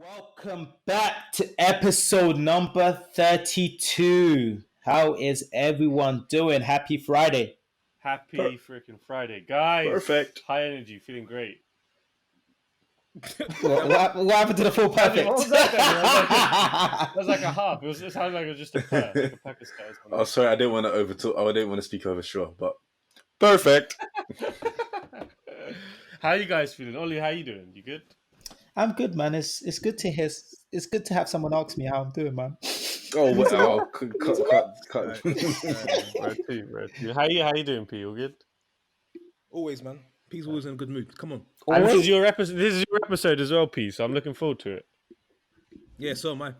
Welcome back to episode number 32. How is everyone doing? Happy Friday. Happy freaking Friday. Guys, Perfect. High energy, feeling great. What happened to the full perfect? What was that then? That was like a half. It sounded like it was just a purr, like a Pakistan. Oh, sorry, I didn't want to overtalk. I didn't want to speak over Shaw, but perfect. How you guys feeling? Ollie, how you doing? You good? I'm good, man. It's good to hear. It's good to have someone ask me how I'm doing, man. Oh, well, cut. How you doing, P? All good? Always, man. P's always in a good mood. Come on. And this is your episode. This is your episode as well, P. So I'm looking forward to it. Yeah, so am I.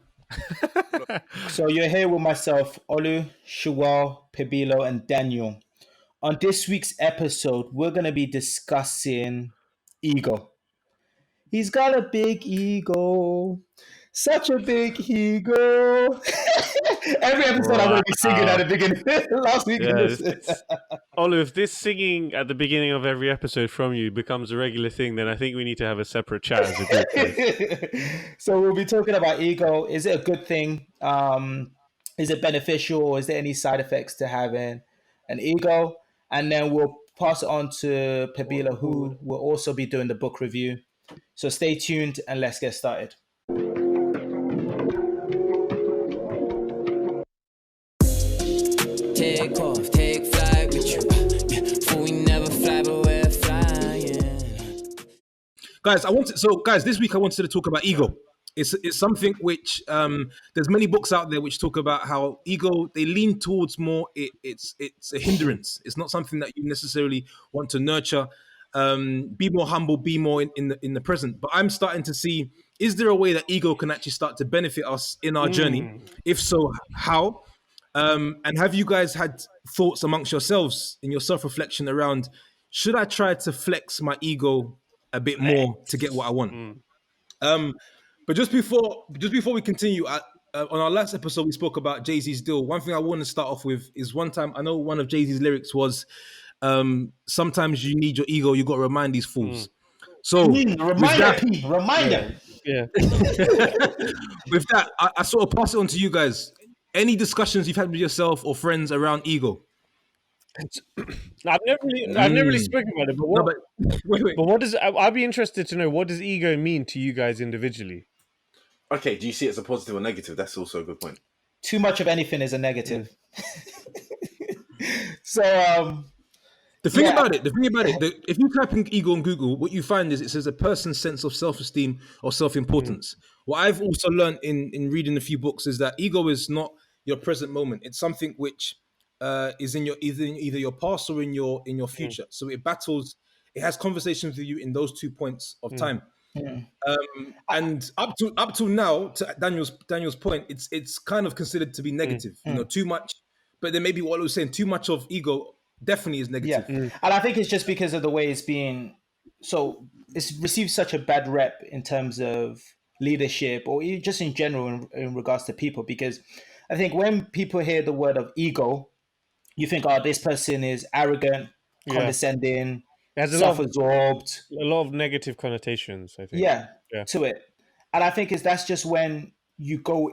So you're here with myself, Olu, Shuwal, Pabilo, and Daniel. On this week's episode, we're going to be discussing ego. He's got a big ego. Such a big ego. Every episode I'm going to be singing at the beginning. Last week. Olu, if this singing at the beginning of every episode from you becomes a regular thing, then I think we need to have a separate chat as a group. So we'll be talking about ego. Is it a good thing? Is it beneficial? Is there any side effects to having an ego? And then we'll pass it on to Pabilo, who will also be doing the book review. So stay tuned and let's get started. Take off, take flight with you. For we never fly, but we're flying. Guys, this week I wanted to talk about ego. It's something which there's many books out there which talk about how ego, they lean towards more it's a hindrance. It's not something that you necessarily want to nurture. Be more humble, be more in the present. But I'm starting to see, is there a way that ego can actually start to benefit us in our journey? If so, how? And have you guys had thoughts amongst yourselves in your self-reflection around, should I try to flex my ego a bit more to get what I want? But just before we continue, on our last episode, we spoke about Jay-Z's deal. One thing I want to start off with is one time, I know one of Jay-Z's lyrics was, sometimes you need your ego, you got to remind these fools. So Reminder. Yeah. With that, I sort of pass it on to you guys. Any discussions you've had with yourself or friends around ego? I've never really spoken about it, but what? Wait. But what does? I'd be interested to know, what does ego mean to you guys individually? Okay, do you see it as a positive or negative? That's also a good point. Too much of anything is a negative. So the thing about it, if you type in ego on Google, what you find is it says a person's sense of self-esteem or self-importance. What I've also learned in reading a few books is that ego is not your present moment. It's something which is in your either your past or in your future. So it has conversations with you in those 2 points of time. And up till now, to Daniel's point, it's kind of considered to be negative. Too much. But then maybe what I was saying, too much of ego definitely is negative. And I think it's just because of the way it's being. So it's received such a bad rep in terms of leadership or just in general in regards to people, because I think when people hear the word of ego, you think, oh, this person is arrogant, condescending, self-absorbed. A lot of negative connotations, I think. Yeah, to it. And I think that's just when you go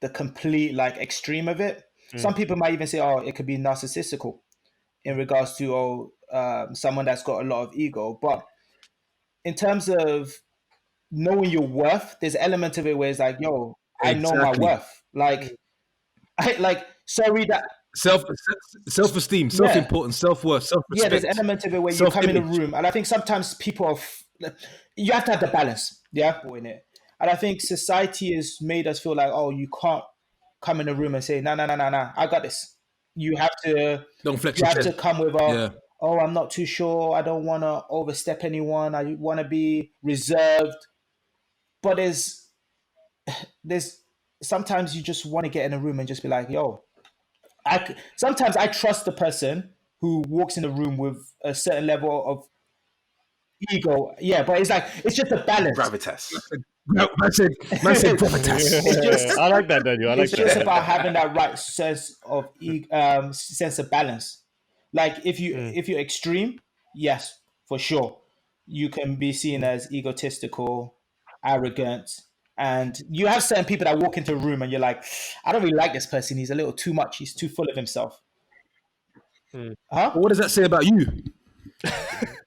the complete extreme of it. Some people might even say, oh, it could be narcissistical in regards to someone that's got a lot of ego. But in terms of knowing your worth, there's an element of it where it's like, yo, I know my worth. Sorry that self-esteem, self-importance, self-worth, self-respect. Yeah, there's an element of it where you come in a room, and I think sometimes people you have to have the balance, in it. And I think society has made us feel like, oh, you can't come in a room and say, no, I got this. You have to come with oh, I'm not too sure. I don't want to overstep anyone. I want to be reserved. But there's sometimes you just want to get in a room and just be like, yo, sometimes I trust the person who walks in the room with a certain level of ego. Yeah, but it's just a balance. Gravitas. No, I said gravitas. I like that, Daniel. It's just about having that right sense of balance. Like if you're extreme, yes, for sure, you can be seen as egotistical, arrogant, And you have certain people that walk into a room and you're like, I don't really like this person. He's a little too much. He's too full of himself. Huh? But what does that say about you?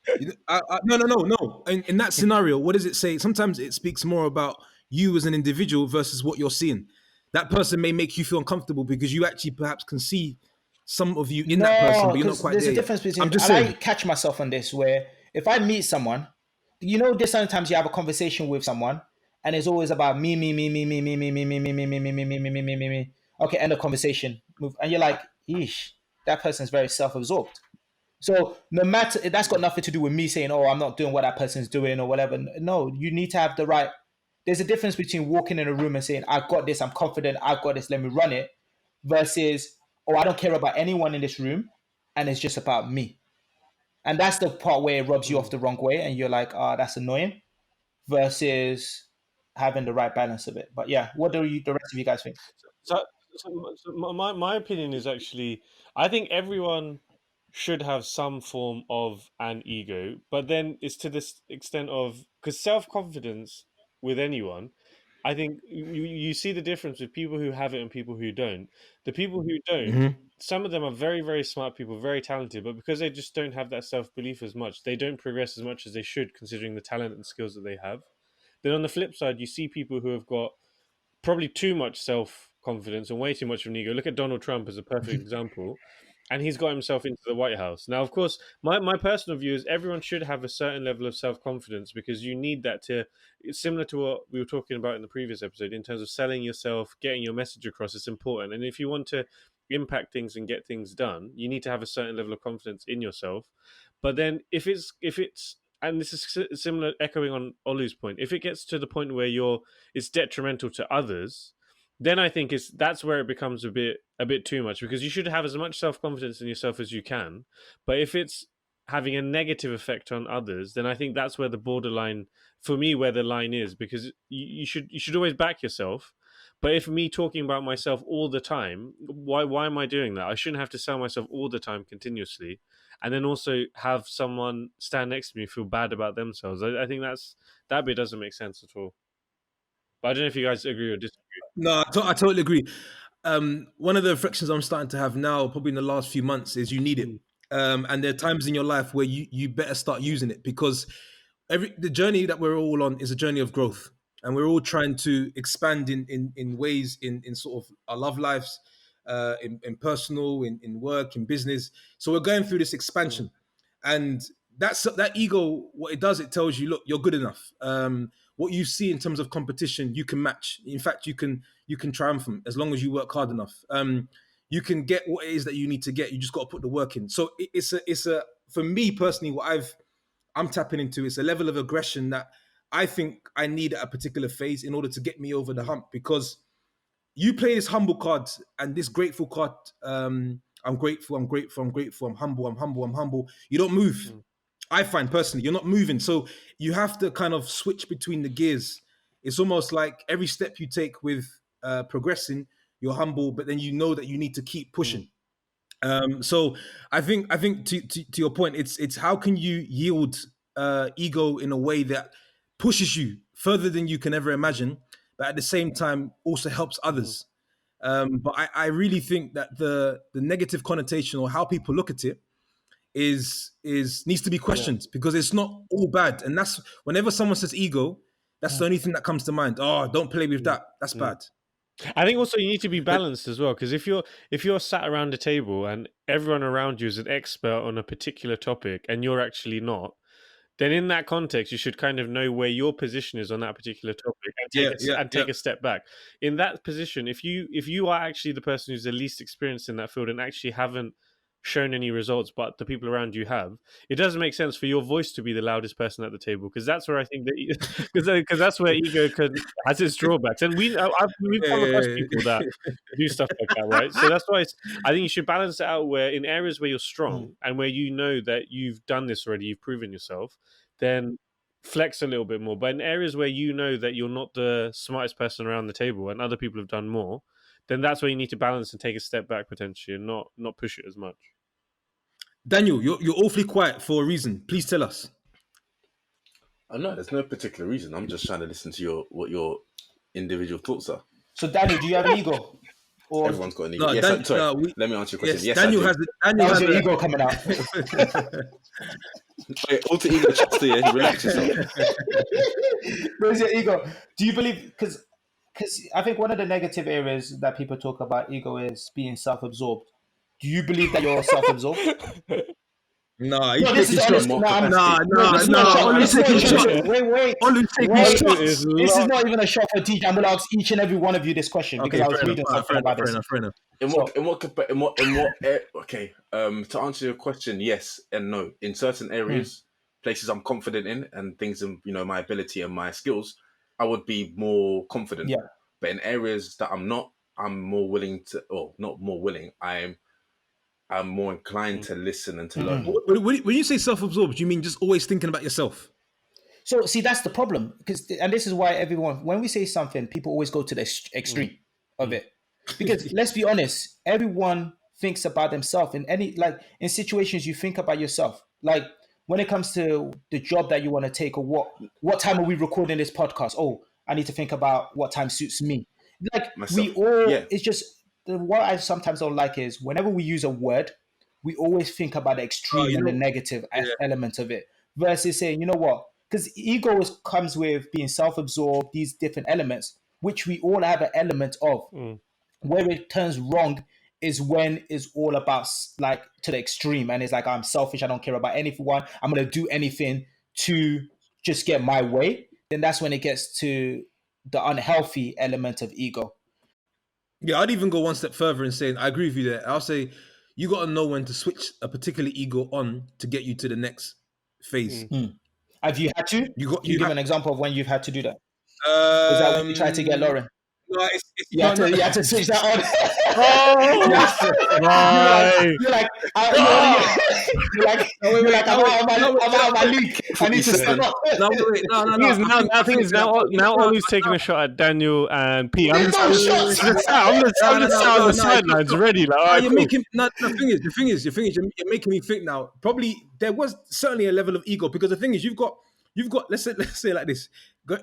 No. In that scenario, what does it say? Sometimes it speaks more about you as an individual versus what you're seeing. That person may make you feel uncomfortable because you actually perhaps can see some of you in that person, No, but you're not because quite there's there a yet. difference between. I'm just And I saying. catch myself on this where if I meet someone, there's sometimes you have a conversation with someone and it's always about me, me, me, me, me, me, me, me, me, me, me, me, me, me, me, me, me, me, me, me. Okay, end of conversation. Move, and you're like, eesh, that person's very self-absorbed. So no matter that's got nothing to do with me saying, "Oh, I'm not doing what that person's doing" or whatever. No, you need to have the right. There's a difference between walking in a room and saying, "I got this. I'm confident. I've got this. Let me run it," versus, "Oh, I don't care about anyone in this room, and it's just about me." And that's the part where it rubs you off the wrong way, and you're like, "Ah, that's annoying." Versus having the right balance of it. But yeah, what do the rest of you guys think? So my opinion is actually, I think everyone should have some form of an ego, but then it's to this extent of, because self-confidence with anyone, I think you see the difference with people who have it and people who don't. The people who don't, some of them are very, very smart people, very talented, but because they just don't have that self-belief as much, they don't progress as much as they should, considering the talent and skills that they have. Then on the flip side, you see people who have got probably too much self confidence and way too much of an ego. Look at Donald Trump as a perfect example. And he's got himself into the White House. Now, of course, my personal view is everyone should have a certain level of self confidence because you need that to. It's similar to what we were talking about in the previous episode in terms of selling yourself, getting your message across. It's important. And if you want to impact things and get things done, you need to have a certain level of confidence in yourself. But then if it's and this is similar, echoing on Olu's point, if it gets to the point where it's detrimental to others, then I think that's where it becomes a bit too much, because you should have as much self-confidence in yourself as you can, but if it's having a negative effect on others, then I think that's where the borderline, for me, where the line is, because you should always back yourself. But if me talking about myself all the time, why am I doing that? I shouldn't have to sell myself all the time continuously, and then also have someone stand next to me feel bad about themselves. I think that bit doesn't make sense at all. But I don't know if you guys agree or disagree. No, I totally agree. One of the reflections I'm starting to have now, probably in the last few months, is you need it. And there are times in your life where you better start using it, because the journey that we're all on is a journey of growth, and we're all trying to expand in ways in sort of our love lives, in personal, in work, in business. So we're going through this expansion, and that ego. What it does, it tells you, look, you're good enough. What you see in terms of competition, you can match. In fact, you can triumph them as long as you work hard enough. You can get what it is that you need to get. You just got to put the work in. So it's a for me personally, what I'm tapping into is a level of aggression that I think I need at a particular phase in order to get me over the hump. Because you play this humble card and this grateful card. I'm grateful. I'm grateful. I'm grateful. I'm humble. I'm humble. I'm humble. You don't move. I find personally, you're not moving. So you have to kind of switch between the gears. It's almost like every step you take with progressing, you're humble, but then you know that you need to keep pushing. So I think to your point, it's how can you yield ego in a way that pushes you further than you can ever imagine, but at the same time also helps others. But I really think that the negative connotation or how people look at it is needs to be questioned, because it's not all bad. And that's whenever someone says ego, that's the only thing that comes to mind. Oh, don't play with that. That's bad. I think also you need to be balanced as well, because if you're sat around a table and everyone around you is an expert on a particular topic and you're actually not, then in that context you should kind of know where your position is on that particular topic and take a step back. In that position, if you are actually the person who's the least experienced in that field and actually haven't shown any results, but the people around you have, it doesn't make sense for your voice to be the loudest person at the table, because that's where I think that because that's where ego has its drawbacks, and we've come across people that do stuff like that, right? So that's why I think you should balance it out, where in areas where you're strong and where you know that you've done this already, you've proven yourself, then flex a little bit more. But in areas where you know that you're not the smartest person around the table and other people have done more, then that's where you need to balance and take a step back potentially, and not push it as much. Daniel, you're awfully quiet for a reason. Please tell us. No, there's no particular reason. I'm just trying to listen to what you're individual thoughts are. So Daniel, do you have an ego? Or Everyone's got an ego. No, Yes, let me answer your question. Yes, Daniel I do. has. that Daniel was has your a, ego coming out? Wait, alter ego chapter, yeah? Relax yourself. Where's your ego? Do you believe? Because I think one of the negative areas that people talk about ego is being self-absorbed. Do you believe that you're self-absorbed? Nah, he's No, this taking is shots. honest. More No, I'm, capacity. no, this is not a shot. Olu's This is not a taking shot. shots. Wait. Olu's taking Wait. shots. is This is not even a shot for DJ. I'm going to ask each and every one of you this question because Okay, I was fair reading enough. something about this. Fair enough. Okay. To answer your question, yes and no. In certain areas, places I'm confident in, and things in my ability and my skills, I would be more confident. Yeah. But in areas that I'm not, I'm more willing to, or not more willing. I'm more inclined to listen and to learn more. When you say self-absorbed, do you mean just always thinking about yourself? So see, that's the problem, and this is why everyone, when we say something, people always go to the extreme of it. Because let's be honest, everyone thinks about themselves in situations. You think about yourself. Like when it comes to the job that you want to take, or what time are we recording this podcast? Oh, I need to think about what time suits me. Like Myself. It's just what I sometimes don't like is whenever we use a word, we always think about the extreme and the negative element of it, versus saying, you know what? Because ego comes with being self-absorbed, these different elements, which we all have an element of. Where it turns wrong is when it's all about like to the extreme, and it's like, I'm selfish, I don't care about anyone, I'm going to do anything to just get my way. Then that's when it gets to the unhealthy element of ego. Yeah, I'd even go one step further and saying I agree with you there. I'll say you got to know when to switch a particular ego on to get you to the next phase. Have you had to? You give an example of when you've had to do that. Was that when you tried to get Lauren? No, You had to switch that on. Right. You're like, I'm out of my league. I need to step up. No. I think it's now Olu's taking a shot at Daniel and P. I'm just on the sidelines ready. Like, you're making the thing is, you're making me think now. Probably there was certainly a level of ego, because the thing is, you've got let's say like this.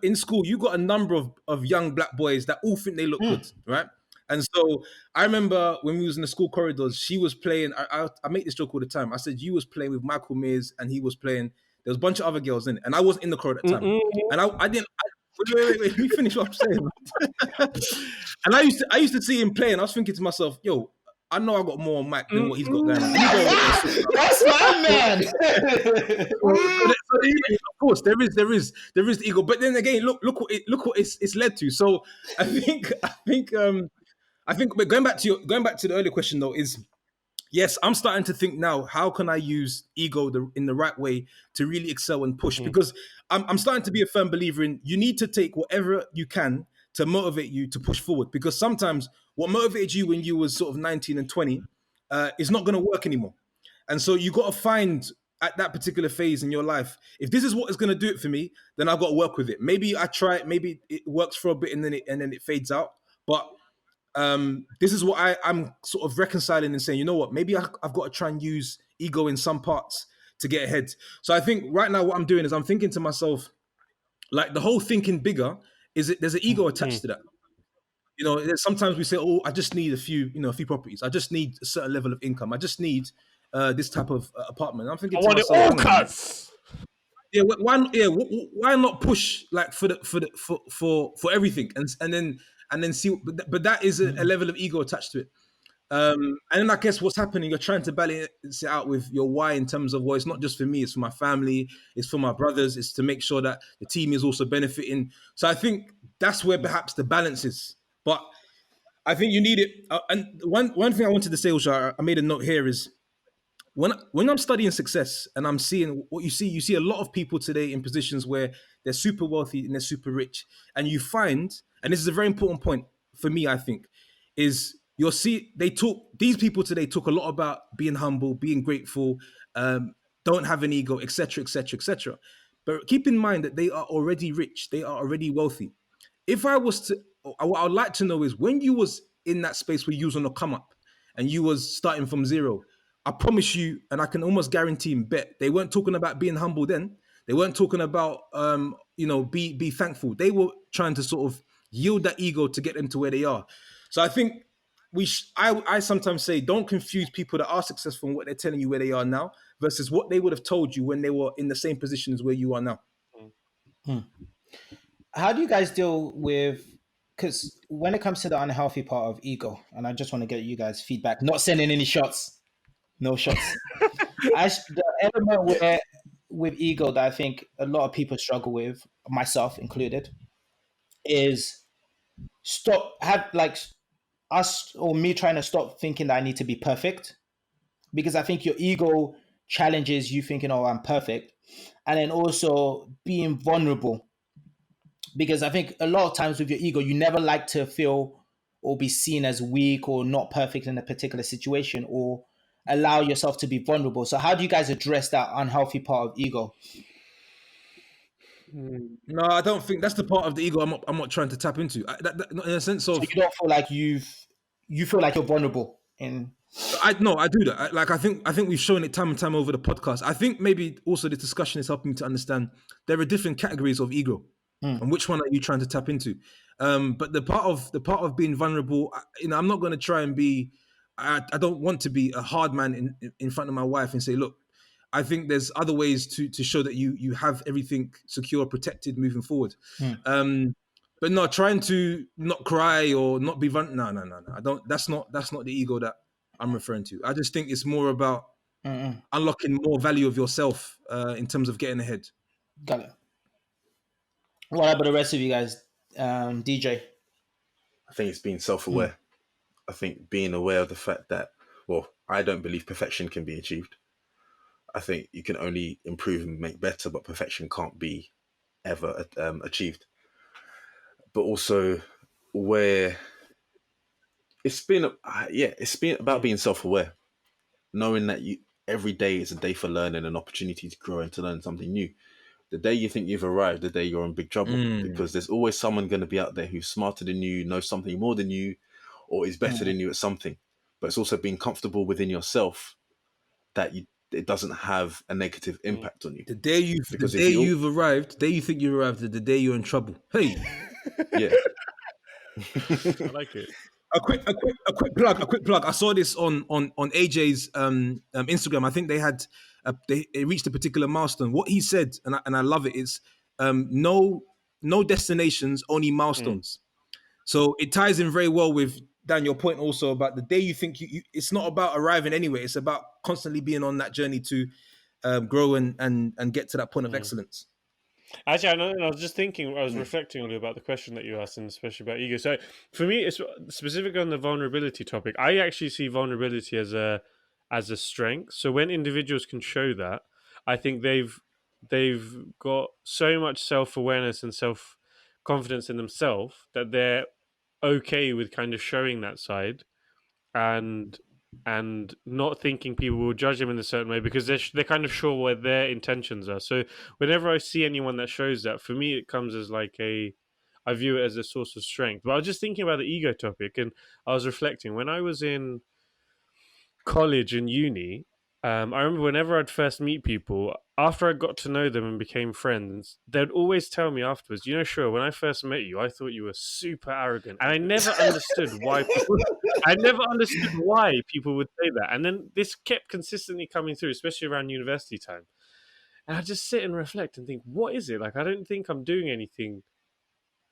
In school, you got a number of young black boys that all think they look good, right? And so I remember when we was in the school corridors, she was playing. I make this joke all the time. I said you was playing with Michael Mears, and he was playing. There was a bunch of other girls in it, and I wasn't in the corridor at that time. And I didn't. Wait. Let me finish what I'm saying. And I used to see him playing. I was thinking to myself, yo, I know I got more on Mike than what he's got going on. That's my man. Of course, there is the ego, but then again, look what it's led to. So I think but going back to the earlier question though, is yes, I'm starting to think now, how can I use ego in the right way to really excel and push? Because I'm starting to be a firm believer in you need to take whatever you can to motivate you to push forward. Because sometimes what motivated you when you was sort of 19 and 20 is not going to work anymore. And so you got to find at that particular phase in your life, if this is what is going to do it for me, then I've got to work with it. Maybe I try it, maybe it works for a bit and then it fades out. But this is what I'm sort of reconciling and saying, you know what, maybe I've got to try and use ego in some parts to get ahead. So I think right now what I'm doing is I'm thinking to myself, like the whole thinking bigger, there's an ego attached to that. You know, sometimes we say, oh, I just need a few properties. I just need a certain level of income. I just need this type of apartment. I'm thinking, I want myself, it all cuts. Yeah, why not push like for everything and then see? But that is a level of ego attached to it. And then I guess what's happening, you're trying to balance it out with your why in terms of, well, it's not just for me, it's for my family, it's for my brothers, it's to make sure that the team is also benefiting. So I think that's where perhaps the balance is. But I think you need it. And one thing I wanted to say, which I made a note here, is when I'm studying success and I'm seeing what you see a lot of people today in positions where they're super wealthy and they're super rich. And you find, and this is a very important point for me, I think, is these people today talk a lot about being humble, being grateful, don't have an ego, etc., etc., etc. But keep in mind that they are already rich, they are already wealthy. If I was to, what I would like to know is when you was in that space where you was on a come up and you was starting from zero, I promise you, and I can almost guarantee and bet, they weren't talking about being humble then. They weren't talking about, be thankful. They were trying to sort of yield that ego to get them to where they are. So I think I sometimes say, don't confuse people that are successful and what they're telling you where they are now versus what they would have told you when they were in the same position as where you are now. How do you guys deal with, because when it comes to the unhealthy part of ego, and I just want to get you guys feedback, not sending any shots, no shots. The element where with ego that I think a lot of people struggle with, myself included, is us or me trying to stop thinking that I need to be perfect, because I think your ego challenges you thinking, oh, I'm perfect, and then also being vulnerable, because I think a lot of times with your ego, you never like to feel or be seen as weak or not perfect in a particular situation, or allow yourself to be vulnerable. So how do you guys address that unhealthy part of ego? No, I don't think that's the part of the ego I'm not trying to tap into. In a sense of, So you don't feel like you feel like you're vulnerable in. I do that. I think we've shown it time and time over the podcast. I think maybe also the discussion is helping me to understand there are different categories of ego, and which one are you trying to tap into? But the part of being vulnerable, I'm not going to try and be. I don't want to be a hard man in front of my wife and say, look, I think there's other ways to show that you have everything secure, protected moving forward. But no, trying to not cry or not be vulnerable. No. I don't. That's not the ego that I'm referring to. I just think it's more about unlocking more value of yourself in terms of getting ahead. Got it. What about the rest of you guys, DJ? I think it's being self-aware. I think being aware of the fact that, well, I don't believe perfection can be achieved. I think you can only improve and make better, but perfection can't be ever achieved. But also, where it's been about being self-aware, knowing that every day is a day for learning, an opportunity to grow and to learn something new. The day you think you've arrived, the day you're in big trouble, because there's always someone going to be out there who's smarter than you, knows something more than you, or is better than you at something. But it's also being comfortable within yourself that it doesn't have a negative impact on you. The day you've arrived, the day you think you've arrived, the day you're in trouble. Hey, yeah, I like it. A quick plug. I saw this on AJ's Instagram. I think they had they reached a particular milestone. What he said, and I love it, is no destinations, only milestones. So it ties in very well with Dan, your point also about the day you think you it's not about arriving anywhere. It's about constantly being on that journey to grow and get to that point of excellence. Actually, I know. I was just thinking. I was reflecting on about the question that you asked, and especially about ego. So, for me, it's specific on the vulnerability topic. I actually see vulnerability as a strength. So, when individuals can show that, I think they've got so much self-awareness and self-confidence in themselves that they're okay with kind of showing that side, and not thinking people will judge them in a certain way because they're kind of sure what their intentions are. So whenever I see anyone that shows that, for me it comes as like I view it as a source of strength. But I was just thinking about the ego topic, and I was reflecting when I was in college and uni. I remember whenever I'd first meet people, after I got to know them and became friends, they'd always tell me afterwards, sure, when I first met you, I thought you were super arrogant. And I never understood why people would say that. And then this kept consistently coming through, especially around university time. And I just sit and reflect and think, what is it? Like, I don't think I'm doing anything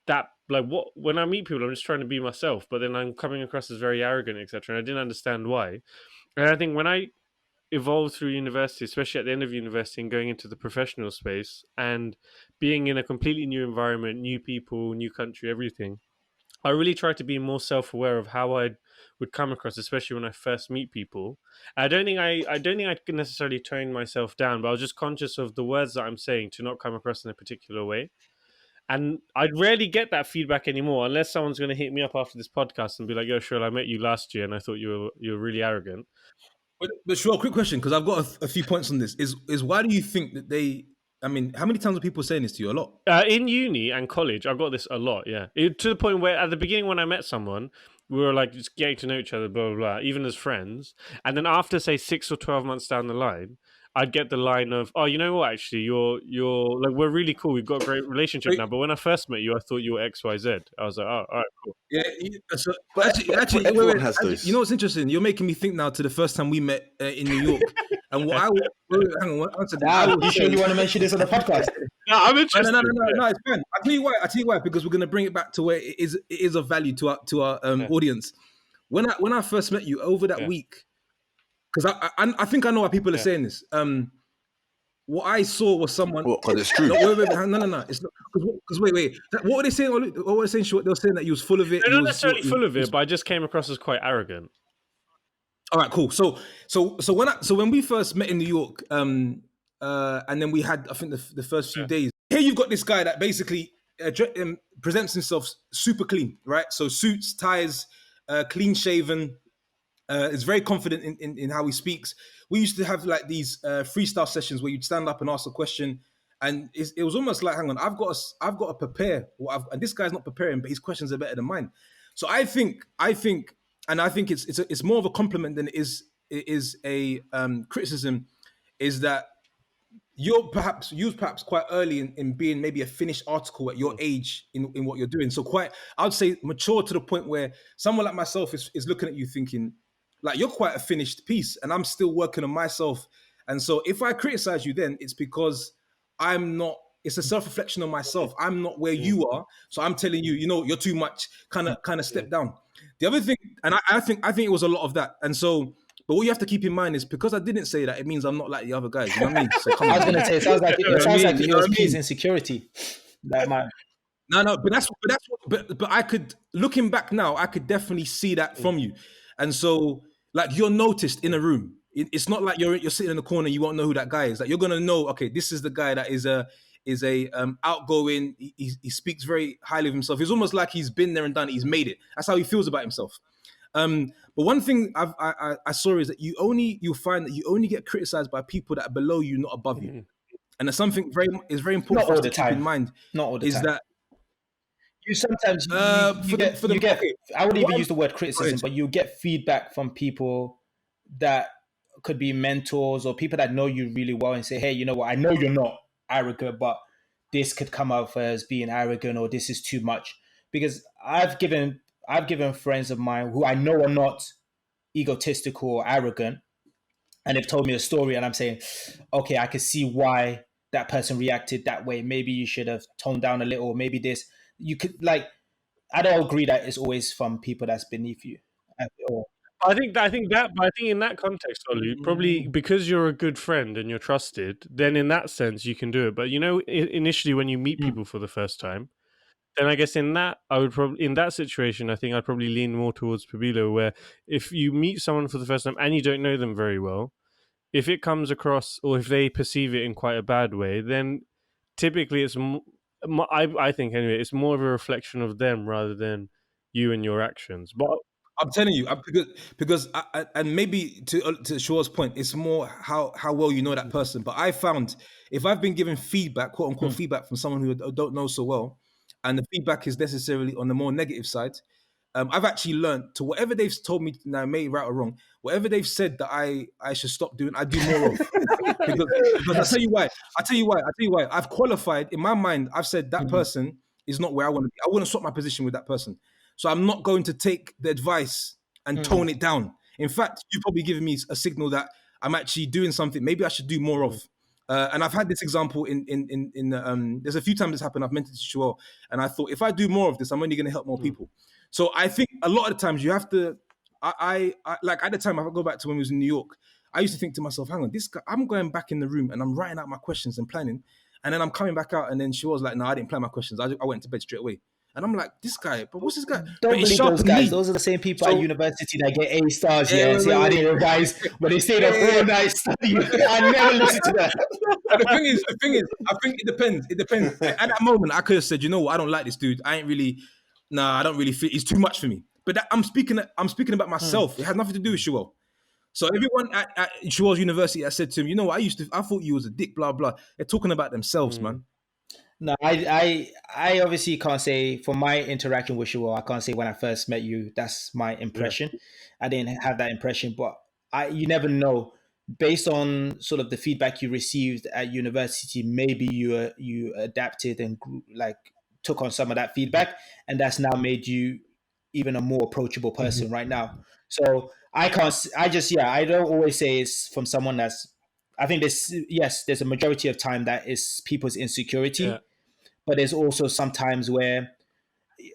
that, like, when I meet people, I'm just trying to be myself, but then I'm coming across as very arrogant, etc. And I didn't understand why. And I think when I evolved through university, especially at the end of university and going into the professional space and being in a completely new environment, new people, new country, everything, I really tried to be more self-aware of how I would come across, especially when I first meet people. I don't think I could necessarily tone myself down, but I was just conscious of the words that I'm saying to not come across in a particular way. And I'd rarely get that feedback anymore unless someone's going to hit me up after this podcast and be like, yo, Shril, I met you last year and I thought you were really arrogant. But Shril, quick question, because I've got a few points on this. Is why do you think that how many times are people saying this to you? A lot? In uni and college, I've got this a lot, yeah. To the point where at the beginning when I met someone, we were like just getting to know each other, blah, blah, blah, even as friends. And then after, say, 6 or 12 months down the line, I'd get the line of, "Oh, you know what? Actually, you're like we're really cool. We've got a great relationship Wait. now. But when I first met you, I thought you were X, Y, Z." I was like, "Oh, all right, cool." Yeah. So But actually, everyone wait. has Actually, those. you know what's interesting? You're making me think now to the first time we met in New York, and what I will hang on. One second. I Now, will you say, sure you want to mention this on the podcast? No, I'm no, interested. no, it's fine. I'll tell you why, because we're going to bring it back to where it is of value to our audience. When I first met you over that Yeah. week, because I think I know why people are saying this. What I saw was someone. What? Because it's true. No, wait. No. It's not because wait. What were they saying? What were they saying? They were saying that you was full of it. They're you not was, necessarily you- full of you it, but I just came across as quite arrogant. All right, cool. So when we first met in New York, and then we had, I think the first few days. Here you've got this guy that basically presents himself super clean, right? So suits, ties, clean shaven. Is very confident in how he speaks. We used to have like these freestyle sessions where you'd stand up and ask a question, and it was almost like, hang on, I've got to prepare, and this guy's not preparing, but his questions are better than mine. So I think it's more of a compliment than it is a criticism. Is that you was perhaps quite early in being maybe a finished article at your age in what you're doing. So quite, I would say, mature to the point where someone like myself is looking at you thinking, like, you're quite a finished piece, and I'm still working on myself. And so if I criticize you, then it's because I'm not. It's a self-reflection on myself. I'm not where you are, so I'm telling you, you're too much. Kind of step down. The other thing, and I think it was a lot of that. And so, but what you have to keep in mind is because I didn't say that, it means I'm not like the other guys. You know what I mean? So come I was on. gonna say, it sounds like You know what I mean? it You know was what I P's mean? insecurity. That man. No, but I could, looking back now, I could definitely see that from you. And so, like, you're noticed in a room. It's not like you're sitting in the corner, you won't know who that guy is. Like, you're gonna know, okay, this is the guy that is a outgoing. He speaks very highly of himself. It's almost like he's been there and done it. He's made it. That's how he feels about himself. But one thing I saw is that you'll find that you only get criticized by people that are below you, not above you. And there's something very important Not for us all to the keep in time. mind. Not all the Is time. that You sometimes you for the get. okay, I wouldn't even what- use the word criticism, but you get feedback from people that could be mentors or people that know you really well and say, "Hey, you know what? I know you're not arrogant, but this could come out as being arrogant, or this is too much." Because I've given friends of mine who I know are not egotistical or arrogant, and they've told me a story, and I'm saying, "Okay, I can see why that person reacted that way. Maybe you should have toned down a little. Maybe this." You could like. I don't agree that it's always from people that's beneath you. Or, I think in that context, Olu, probably because you're a good friend and you're trusted, then in that sense you can do it. But initially when you meet people for the first time, then I guess in that situation, I think I'd probably lean more towards Pabilo, where if you meet someone for the first time and you don't know them very well, if it comes across or if they perceive it in quite a bad way, then typically it's I think anyway, it's more of a reflection of them rather than you and your actions. But I'm telling you, because and maybe to Shaw's point, it's more how well you know that person. But I found if I've been given feedback, quote unquote feedback from someone who I don't know so well, and the feedback is necessarily on the more negative side, I've actually learned to whatever they've told me, now maybe right or wrong, whatever they've said that I should stop doing, I do more of. because I tell you why. I've qualified in my mind. I've said that person is not where I want to be. I want to swap my position with that person. So I'm not going to take the advice and tone it down. In fact, you've probably given me a signal that I'm actually doing something maybe I should do more of. And I've had this example in there's a few times this happened. I've mentioned to Joel, and I thought if I do more of this, I'm only going to help more people. So I think a lot of the times you have to. I like at the time, if I go back to when we was in New York, I used to think to myself, hang on, this guy, I'm going back in the room and I'm writing out my questions and planning, and then I'm coming back out, and then she was like, no, I didn't plan my questions. I went to bed straight away. And I'm like, this guy, but what's this guy? don't but believe those guys. Those are the same people at university that get A stars. I didn't revise, but they stayed up all night studying. I never listened to that. But the thing is, I think it depends. It depends. At that moment, I could have said, you know what, I don't like this dude. I don't really fit. He's too much for me. But I'm speaking about myself. It has nothing to do with Shuel. So everyone at Shuel's university, I said to him, you know what, I thought you was a dick, blah, blah. They're talking about themselves, man. No, I obviously can't say for my interaction with you. I can't say when I first met you. That's my impression. I didn't have that impression, but you never know. based on sort of the feedback you received at university, maybe you adapted and like took on some of that feedback, and that's now made you even a more approachable person right now. So I can't. I just I don't always say it's from someone that's. I think there's a majority of time that is people's insecurity, Yeah. but there's also sometimes where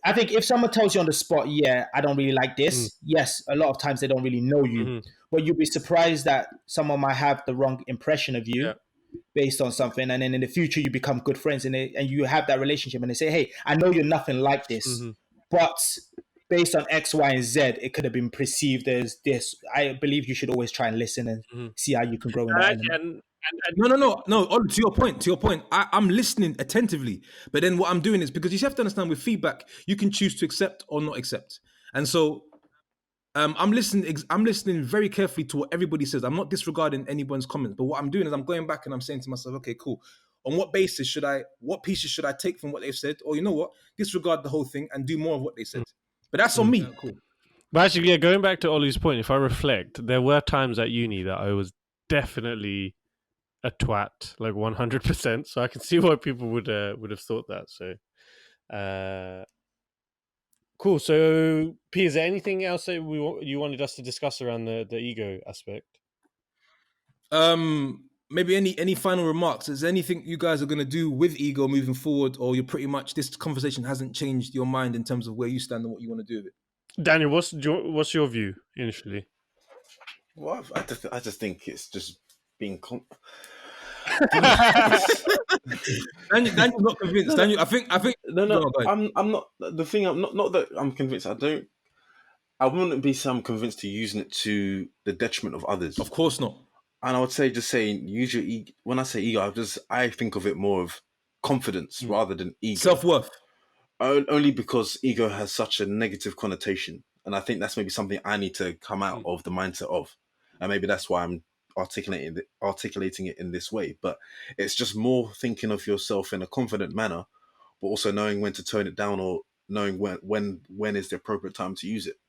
I think if someone tells you on the spot, I don't really like this. Yes, a lot of times they don't really know you, but you'll be surprised that someone might have the wrong impression of you Yeah. based on something, and then in the future you become good friends, and you have that relationship, and they say, "Hey, I know you're nothing like this, but based on X, Y, and Z, it could have been perceived as this." I believe you should always try and listen and see how you can grow in that element. No. Ollie, to your point. I'm listening attentively, but then what I'm doing is, because you have to understand, with feedback, you can choose to accept or not accept, and so I'm listening. I'm listening very carefully to what everybody says. I'm not disregarding anyone's comments, but what I'm doing is I'm going back and I'm saying to myself, okay, cool. On what basis what pieces should I take from what they've said, or you know what, disregard the whole thing and do more of what they said. But that's on me. Yeah, cool. But actually, going back to Ollie's point, if I reflect, there were times at uni that I was definitely a twat, like 100%. So I can see why people would have thought that. So, cool. So, P, is there anything else that you wanted us to discuss around the ego aspect? Maybe any final remarks? Is there anything you guys are going to do with ego moving forward, or you're pretty much, this conversation hasn't changed your mind in terms of where you stand and what you want to do with it? Daniel, what's your view initially? Well, I just think it's just being. Daniel's not convinced. Daniel, I think. No. I'm not. The thing, I'm not that I'm convinced. I wouldn't be so convinced to using it to the detriment of others. Of course not. And I would say, just saying, use your ego. When I say ego, I think of it more of confidence rather than ego. Self-worth. Only because ego has such a negative connotation, and I think that's maybe something I need to come out of the mindset of, and maybe that's why I'm articulating it in this way. But it's just more thinking of yourself in a confident manner, but also knowing when to tone it down, or knowing when is the appropriate time to use it,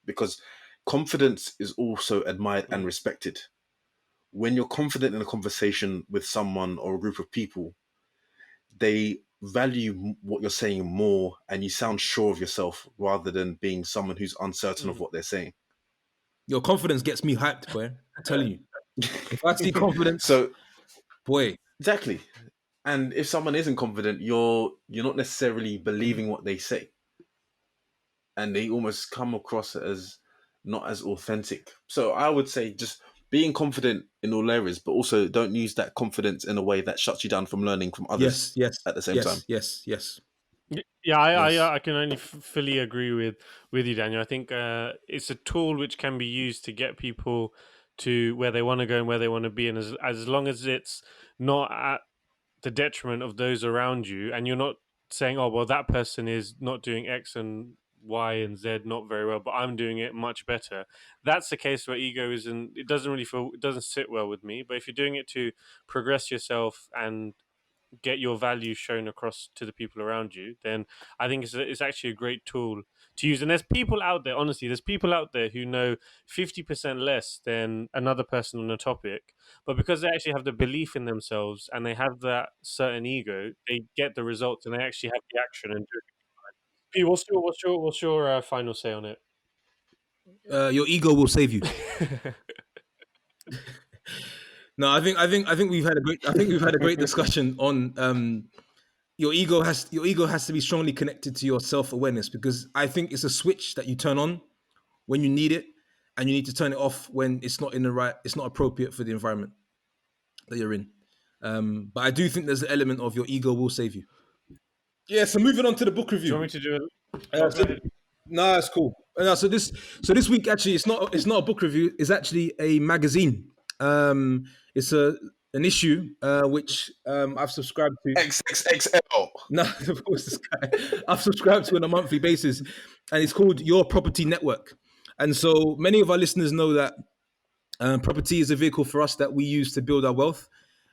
because confidence is also admired and respected. When you're confident in a conversation with someone or a group of people, they value what you're saying more, and you sound sure of yourself rather than being someone who's uncertain of what they're saying. Your confidence gets me hyped, boy. I'm telling you. If I see confidence, So, boy. exactly. And if someone isn't confident, you're not necessarily believing what they say, and they almost come across as not as authentic. So I would say just being confident in all areas, but also don't use that confidence in a way that shuts you down from learning from others. Yes. At the same time. Yes. Yeah, I can only fully agree with you, Daniel. I think it's a tool which can be used to get people to where they want to go and where they want to be, and as long as it's not at the detriment of those around you, and you're not saying, "Oh, well, that person is not doing X and Y and Z not very well, but I'm doing it much better." That's the case where ego isn't. It doesn't sit well with me. But if you're doing it to progress yourself and get your value shown across to the people around you, then I think it's actually a great tool to use. And there's people out there, honestly, who know 50% less than another person on a topic, but because they actually have the belief in themselves and they have that certain ego, they get the results and they actually have the action and do it. Pete, what's your final say on it? Your ego will save you. No, I think we've had a great discussion on your ego has to be strongly connected to your self-awareness, because I think it's a switch that you turn on when you need it, and you need to turn it off when it's not appropriate for the environment that you're in. But I do think there's an element of your ego will save you. Yeah. So moving on to the book review. Do you want me to do it? No, it's cool. No, so this week actually it's not a book review. It's actually a magazine. It's an issue which I've subscribed to. XXXL. No, of course, this guy. I've subscribed to on a monthly basis, and it's called Your Property Network. And so many of our listeners know that property is a vehicle for us that we use to build our wealth.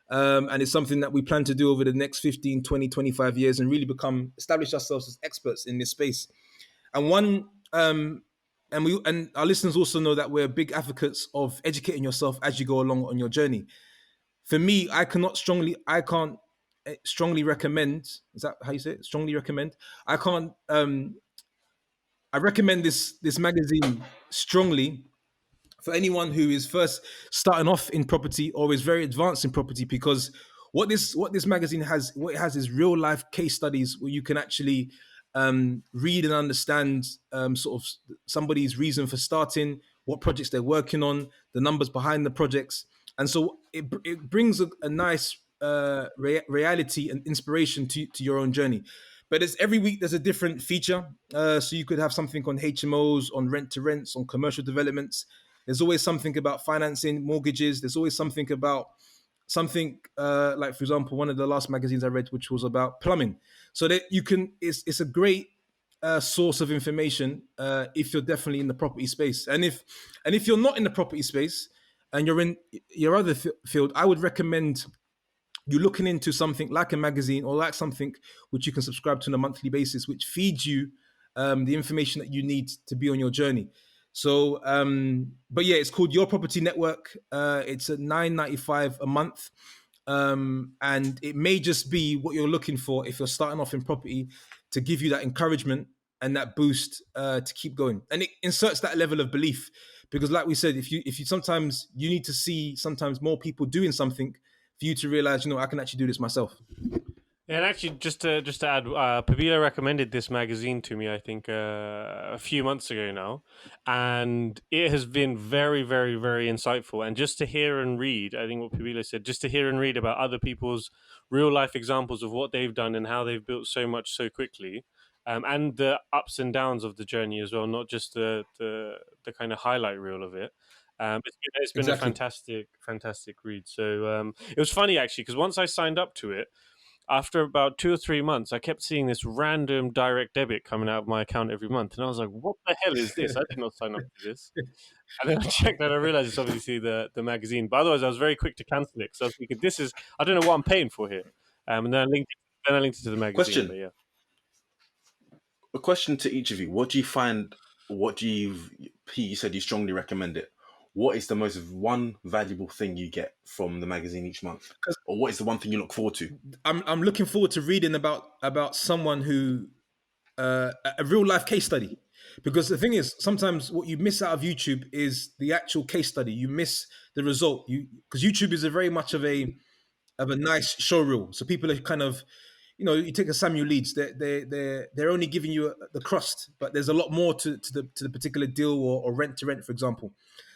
And it's something that we plan to do over the next 15, 20, 25 years and really establish ourselves as experts in this space. And one and our listeners also know that we're big advocates of educating yourself as you go along on your journey. For me, I can't strongly recommend. Is that how you say it? Strongly recommend. I can't. I recommend this magazine strongly for anyone who is first starting off in property or is very advanced in property, because what this magazine has, what it has is real life case studies where you can actually read and understand sort of somebody's reason for starting, what projects they're working on, the numbers behind the projects, and so it brings a nice reality and inspiration to your own journey. But it's every week there's a different feature. So you could have something on HMOs, on rent to rents, on commercial developments. There's always something about financing, mortgages. There's always something about something like, for example, one of the last magazines I read, which was about plumbing. So that you can, it's a great source of information if you're definitely in the property space. And if you're not in the property space and you're in your other field, I would recommend you looking into something like a magazine or like something which you can subscribe to on a monthly basis, which feeds you the information that you need to be on your journey. So, but yeah, it's called Your Property Network. It's at $9.95 a month. And it may just be what you're looking for if you're starting off in property, to give you that encouragement and that boost to keep going. And it inserts that level of belief, because like we said, if you sometimes you need to see sometimes more people doing something for you to realize, I can actually do this myself. And actually, just to add, Pabilo recommended this magazine to me, I think, a few months ago now, and it has been very, very, very insightful. And just to hear and read, I think what Pabilo said, just to hear and read about other people's real life examples of what they've done and how they've built so much so quickly, and the ups and downs of the journey as well, not just the kind of highlight reel of it. It's been Exactly. a fantastic read. So it was funny actually, because once I signed up to it, after about 2 or 3 months, I kept seeing this random direct debit coming out of my account every month, and I was like, "What the hell is this? I did not sign up to this." And then I checked and I realized it's obviously the magazine. But otherwise, I was very quick to cancel it because I was thinking, "This is I don't know what I'm paying for here." And then I linked it to the magazine. Question. But yeah. A question to each of you: what do you find? Pete, you said you strongly recommend it. What is the most one valuable thing you get from the magazine each month, or what is the one thing you look forward to? I'm looking forward to reading about someone who a real life case study, because the thing is, sometimes what you miss out of YouTube is the actual case study. You miss the result. Because YouTube is a very much of a nice show reel. So people are kind of, you take a Samuel Leeds, they're only giving you the crust, but there's a lot more to the particular deal or rent to rent, for example.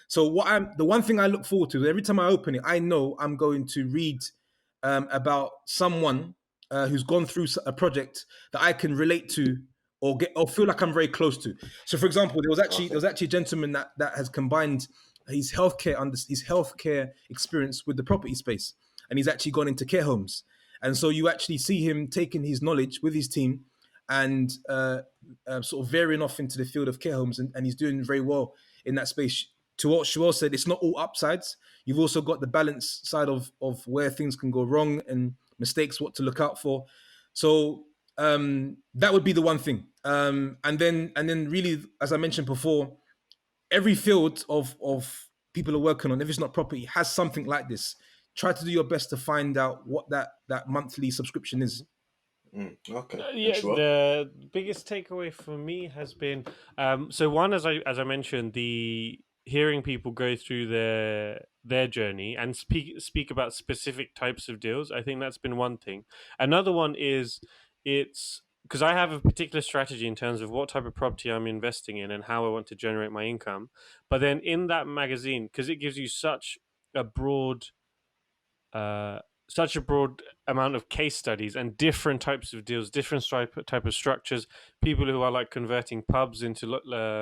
So the one thing I look forward to every time I open it, I know I'm going to read about someone who's gone through a project that I can relate to or feel like I'm very close to. So, for example, there was actually a gentleman that has combined his healthcare experience with the property space, and he's actually gone into care homes. And so you actually see him taking his knowledge with his team and sort of veering off into the field of care homes, and he's doing very well in that space. To what Shuel said, it's not all upsides. You've also got the balance side of where things can go wrong and mistakes, what to look out for. So that would be the one thing. And then really, as I mentioned before, every field of people are working on, if it's not property, has something like this. Try to do your best to find out what that monthly subscription is. Okay. Yeah, Sure. the biggest takeaway for me has been so one, as I mentioned, the hearing people go through their journey and speak about specific types of deals. I think that's been one thing. Another one is it's because I have a particular strategy in terms of what type of property I'm investing in and how I want to generate my income. But then in that magazine, because it gives you a broad such a broad amount of case studies and different types of deals, different type of structures, people who are like converting pubs into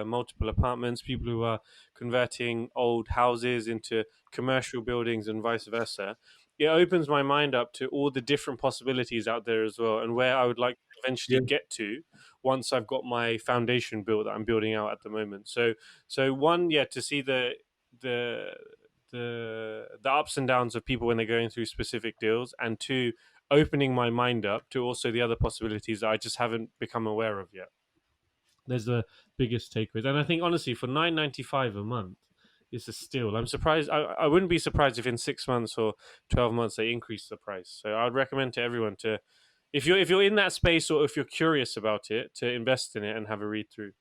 multiple apartments, people who are converting old houses into commercial buildings and vice versa. It opens my mind up to all the different possibilities out there as well, and where I would like to eventually get to once I've got my foundation built that I'm building out at the moment. So one, to see the ups and downs of people when they're going through specific deals, and two, opening my mind up to also the other possibilities that I just haven't become aware of yet. There's the biggest takeaways. And I think, honestly, for $9.95 a month, it's a steal. I'm surprised. I wouldn't be surprised if in 6 months or 12 months they increase the price. So I'd recommend to everyone to, if you're in that space or if you're curious about it, to invest in it and have a read through.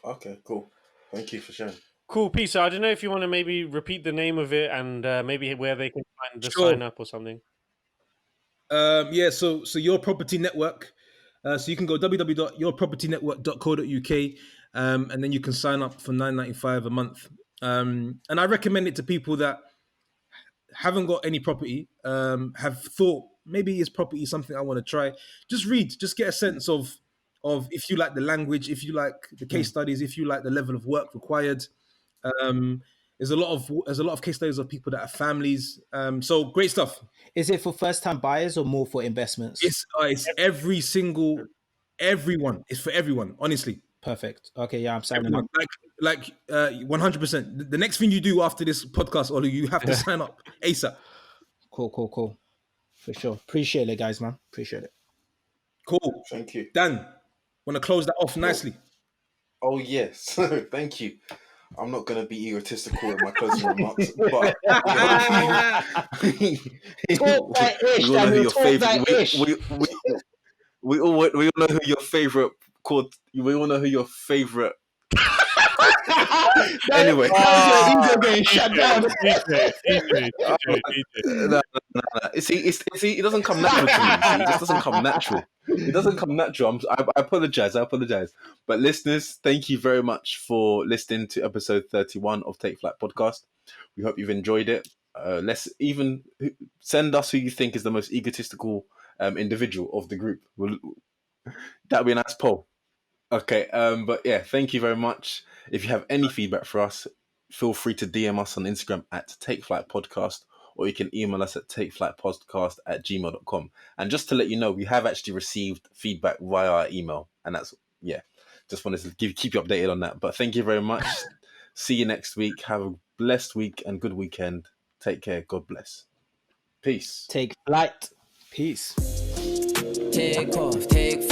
Okay, cool. Thank you for sharing. Cool, Peter. I don't know if you want to maybe repeat the name of it and maybe where they can find the Sure. sign up or something. So Your Property Network. So you can go www.yourpropertynetwork.co.uk, and then you can sign up for $9.95 a month. And I recommend it to people that haven't got any property, have thought maybe is property something I want to try. Just read, just get a sense of if you like the language, if you like the case studies, if you like the level of work required. There's a lot of case studies of people that have families. So great stuff. Is it for first-time buyers or more for investments? It's everyone. It's for everyone. Honestly, Perfect. Okay, yeah, I'm signing up. like 100%. The next thing you do after this podcast, Olu, you have to sign up ASAP. Cool. For sure. Appreciate it, guys, man. Appreciate it. Cool. Thank you. Dan, want to close that off nicely? Oh, yes. Thank you. I'm not going to be egotistical in my closing remarks, but we all know who your favorite. We all know who your favorite called. We all know who your favorite. Anyway, ego getting shut down. No. See, it doesn't come natural to me. See, it just doesn't come natural. It doesn't come natural. I apologize. But listeners, thank you very much for listening to episode 31 of Take Flight Podcast. We hope you've enjoyed it. Let's even send us who you think is the most egotistical individual of the group. That'd be a nice poll. Okay, but yeah, thank you very much. If you have any feedback for us, feel free to DM us on Instagram at TakeFlightPodcast, or you can email us at takeflightpodcast@gmail.com. And just to let you know, we have actually received feedback via our email, and that's, just wanted to keep you updated on that. But thank you very much. See you next week. Have a blessed week and good weekend. Take care. God bless. Peace. Take flight. Peace. Take off, take